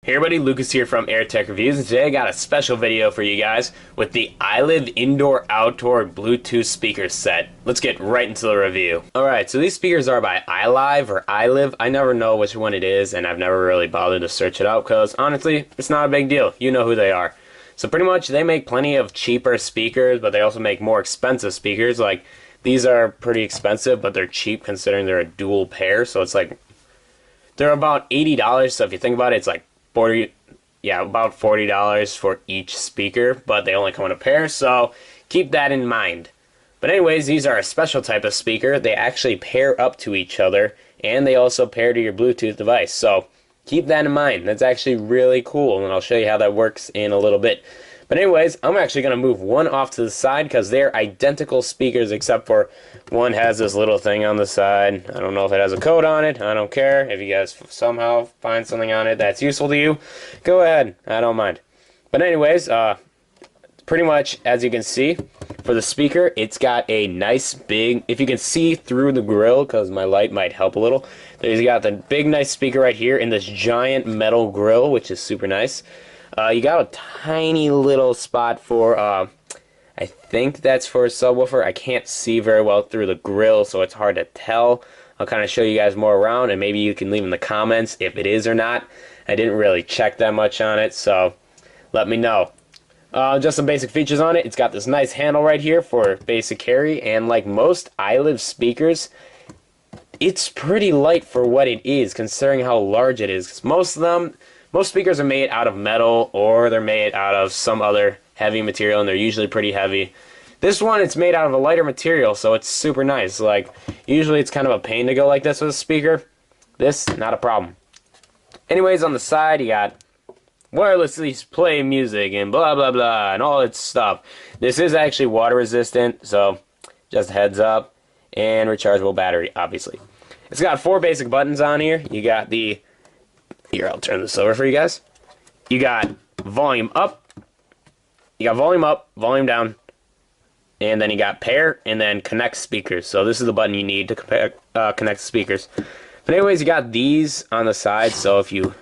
Hey everybody, Lucas here from AirTech Reviews, and today I got a special video for you guys with the iLive Indoor-Outdoor Bluetooth speaker set. Let's get right into the review. Alright, so these speakers are by iLive or iLive. I never know which one it is, and I've never really bothered to search it out because, honestly, it's not a big deal. You know who they are. So pretty much, they make plenty of cheaper speakers, but they also make more expensive speakers. Like, these are pretty expensive, but they're cheap considering they're a dual pair, so it's like, they're about $80, so if you think about it, it's like about $40 for each speaker, but they only come in a pair, so keep that in mind. But anyways, these are a special type of speaker. They actually pair up to each other, and they also pair to your Bluetooth device, so keep that in mind. That's actually really cool, and I'll show you how that works in a little bit. But anyways, I'm actually going to move one off to the side because they're identical speakers except for one has this little thing on the side. I don't know if it has a code on it. I don't care. If you guys somehow find something on it that's useful to you, go ahead. I don't mind. But anyways, pretty much as you can see, for the speaker, it's got a nice big, if you can see through the grill, because my light might help a little, there's got the big nice speaker right here in this giant metal grill, which is super nice. You got a tiny little spot for, I think that's for a subwoofer. I can't see very well through the grill, so it's hard to tell. I'll kind of show you guys more around, and maybe you can leave in the comments if it is or not. I didn't really check that much on it, so let me know. Just some basic features on it. It's got this nice handle right here for basic carry, and like most iLive speakers, it's pretty light for what it is, considering how large it is. 'Cause most speakers are made out of metal, or they're made out of some other heavy material, and they're usually pretty heavy. This one, it's made out of a lighter material, so it's super nice. Like, usually it's kind of a pain to go like this with a speaker. This, not a problem. Anyways, on the side, you got wirelessly play music and blah blah blah and all that stuff. This is actually water resistant, so just a heads up. And rechargeable battery, obviously. It's got 4 basic buttons on here. You got the, here, I'll turn this over for you guys. You got volume up, volume down, and then you got pair, and then connect speakers. So this is the button you need to connect speakers. But anyways, you got these on the side, so if you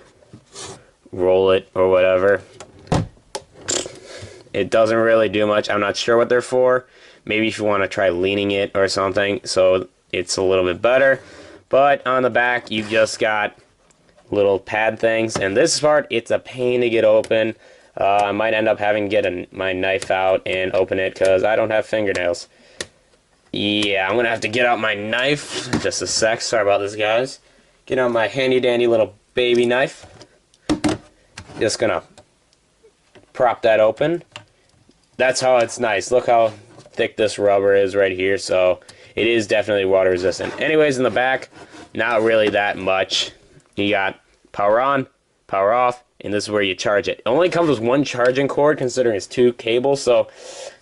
roll it or whatever, it doesn't really do much. I'm not sure what they're for. Maybe if you want to try leaning it or something, so it's a little bit better. But on the back, you've just got little pad things, and this part, it's a pain to get open. I might end up having to get my knife out and open it because I don't have fingernails. Yeah, I'm gonna have to get out my knife. Just a sec. Sorry about this, guys. Get out my handy dandy little baby knife. Just gonna prop that open. That's how it's nice. Look how thick this rubber is right here, so it is definitely water resistant. Anyways, in the back, not really that much. You got power on, power off, and this is where you charge it. It only comes with 1 charging cord considering it's 2 cables, so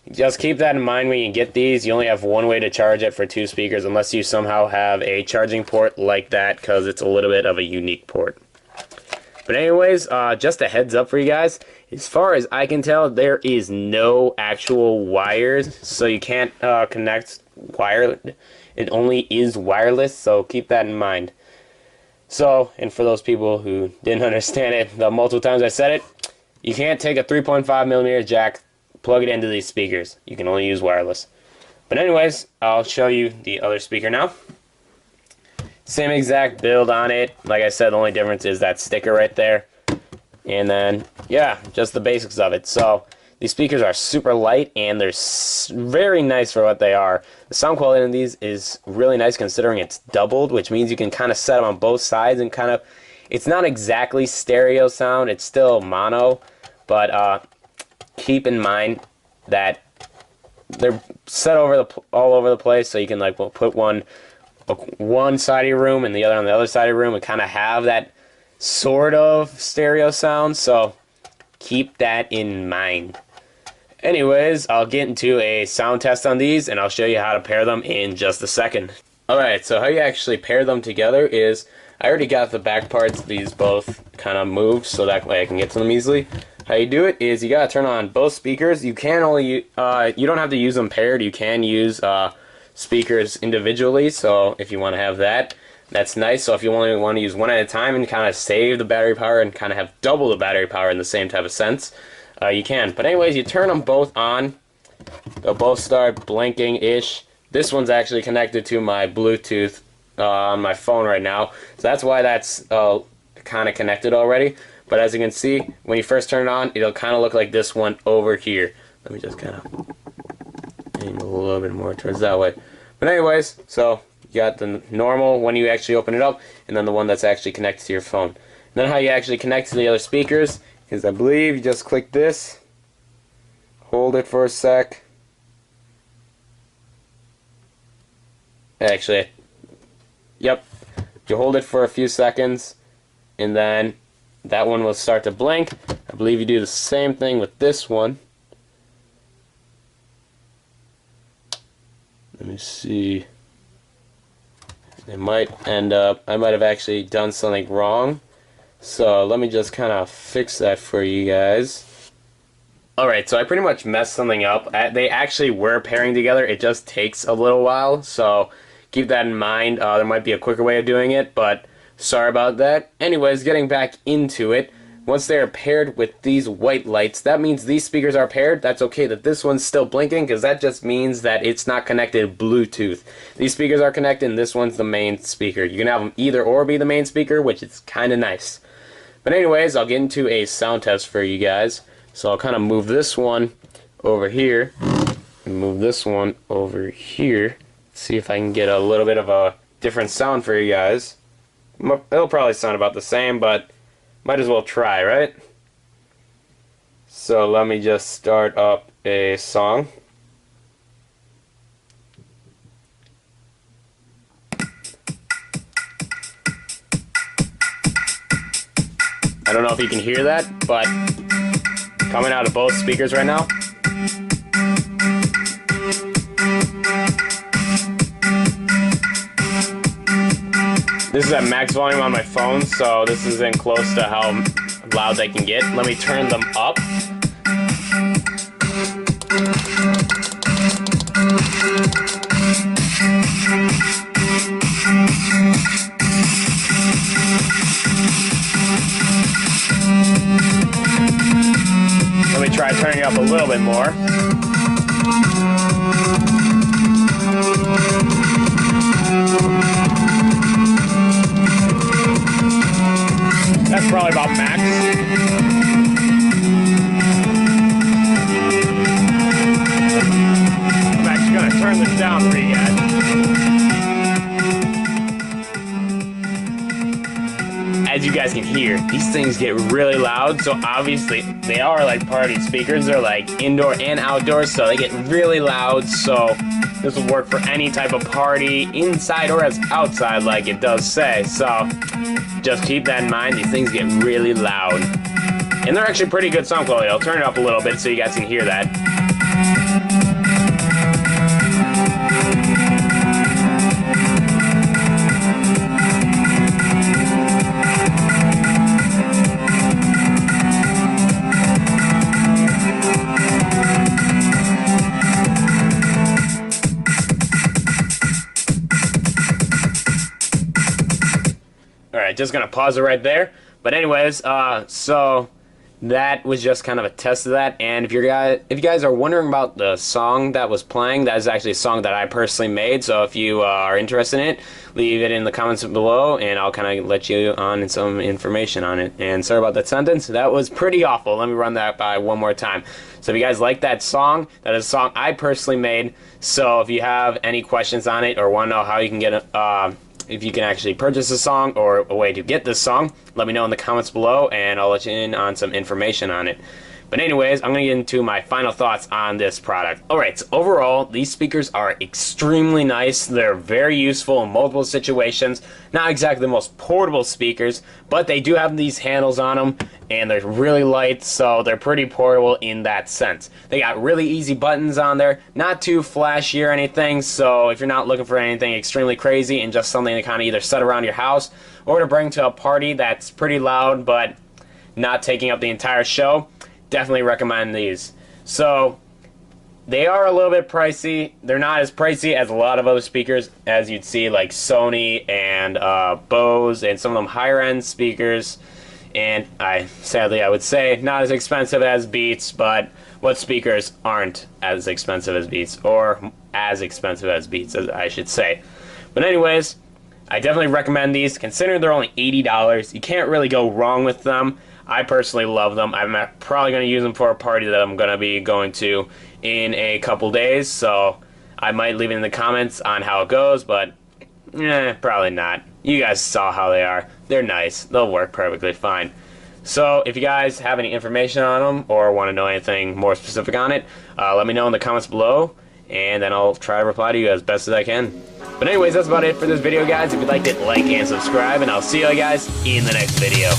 just keep that in mind when you get these. You only have 1 way to charge it for 2 speakers unless you somehow have a charging port like that, because it's a little bit of a unique port. But anyways, just a heads up for you guys. As far as I can tell, there is no actual wires, so you can't connect wire. It only is wireless, so keep that in mind. So, and for those people who didn't understand it the multiple times I said it, you can't take a 3.5mm jack, plug it into these speakers. You can only use wireless. But anyways, I'll show you the other speaker now. Same exact build on it. Like I said, the only difference is that sticker right there. And then, yeah, just the basics of it. So, these speakers are super light, and they're very nice for what they are. The sound quality on these is really nice considering it's doubled, which means you can kind of set them on both sides and kind of, it's not exactly stereo sound, it's still mono, but keep in mind that they're set all over the place, so you can like put one side of your room and the other on the other side of your room and kind of have that sort of stereo sound, so keep that in mind. Anyways, I'll get into a sound test on these, and I'll show you how to pair them in just a second. Alright, so how you actually pair them together is, I already got the back parts of these both kind of moved, so that way I can get to them easily. How you do it is you gotta turn on both speakers. You can only, you don't have to use them paired. You can use speakers individually, so if you want to have that. That's nice. So if you only want to use one at a time and kind of save the battery power and kind of have double the battery power in the same type of sense, you can. But anyways, you turn them both on. They'll both start blinking-ish. This one's actually connected to my Bluetooth on my phone right now. So that's why that's kind of connected already. But as you can see, when you first turn it on, it'll kind of look like this one over here. Let me just kind of angle a little bit more towards that way. But anyways, so you got the normal when you actually open it up, and then the one that's actually connected to your phone. And then how you actually connect to the other speakers is, I believe, you just click this, hold it for a sec. Actually, yep, you hold it for a few seconds, and then that one will start to blink. I believe you do the same thing with this one. Let me see. It might end up, I might have actually done something wrong. So let me just kind of fix that for you guys. Alright, so I pretty much messed something up. They actually were pairing together. It just takes a little while, so keep that in mind. There might be a quicker way of doing it, but sorry about that. Anyways, getting back into it. Once they are paired with these white lights, that means these speakers are paired. That's okay that this one's still blinking, because that just means that it's not connected Bluetooth. These speakers are connected, and this one's the main speaker. You can have them either or be the main speaker, which is kind of nice. But anyways, I'll get into a sound test for you guys. So I'll kind of move this one over here, and move this one over here. See if I can get a little bit of a different sound for you guys. It'll probably sound about the same, but might as well try, right? So let me just start up a song. I don't know if you can hear that, but coming out of both speakers right now. This is at max volume on my phone, so this isn't close to how loud they can get. Let me turn them up. Let me try turning it up a little bit more. That's probably about max. I'm actually going to turn this down for you guys. As you guys can hear, these things get really loud, so obviously they are like party speakers. They're like indoor and outdoor, so they get really loud, so this will work for any type of party, inside or as outside, like it does say. So just keep that in mind. These things get really loud, and they're actually pretty good sound quality. I'll turn it up a little bit so you guys can hear that. Alright, just gonna pause it right there. But anyways, so that was just kind of a test of that. And if you guys are wondering about the song that was playing, that is actually a song that I personally made. So if you are interested in it, leave it in the comments below, and I'll kind of let you on some information on it. And sorry about that sentence. That was pretty awful. Let me run that by one more time. So if you guys like that song, that is a song I personally made. So if you have any questions on it or want to know how you can get if you can actually purchase a song or a way to get this song, let me know in the comments below, and I'll let you in on some information on it. But anyways, I'm going to get into my final thoughts on this product. Alright, so overall, these speakers are extremely nice. They're very useful in multiple situations. Not exactly the most portable speakers, but they do have these handles on them, and they're really light, so they're pretty portable in that sense. They got really easy buttons on there, not too flashy or anything, so if you're not looking for anything extremely crazy and just something to kind of either set around your house or to bring to a party that's pretty loud but not taking up the entire show, definitely recommend these. So They are a little bit pricey. They're not as pricey as a lot of other speakers, as you'd see, like Sony and Bose and some of them higher end speakers. And sadly, I would say not as expensive as Beats, but what speakers aren't as expensive as Beats, or as expensive as Beats, as I should say. But anyways, I definitely recommend these. Considering they're only $80, you can't really go wrong with them. I personally love them. I'm probably going to use them for a party that I'm going to be going to in a couple days, so I might leave it in the comments on how it goes, but probably not. You guys saw how they are. They're nice. They'll work perfectly fine. So if you guys have any information on them or want to know anything more specific on it, let me know in the comments below, and then I'll try to reply to you as best as I can. But anyways, that's about it for this video, guys. If you liked it, like and subscribe, and I'll see you guys in the next video.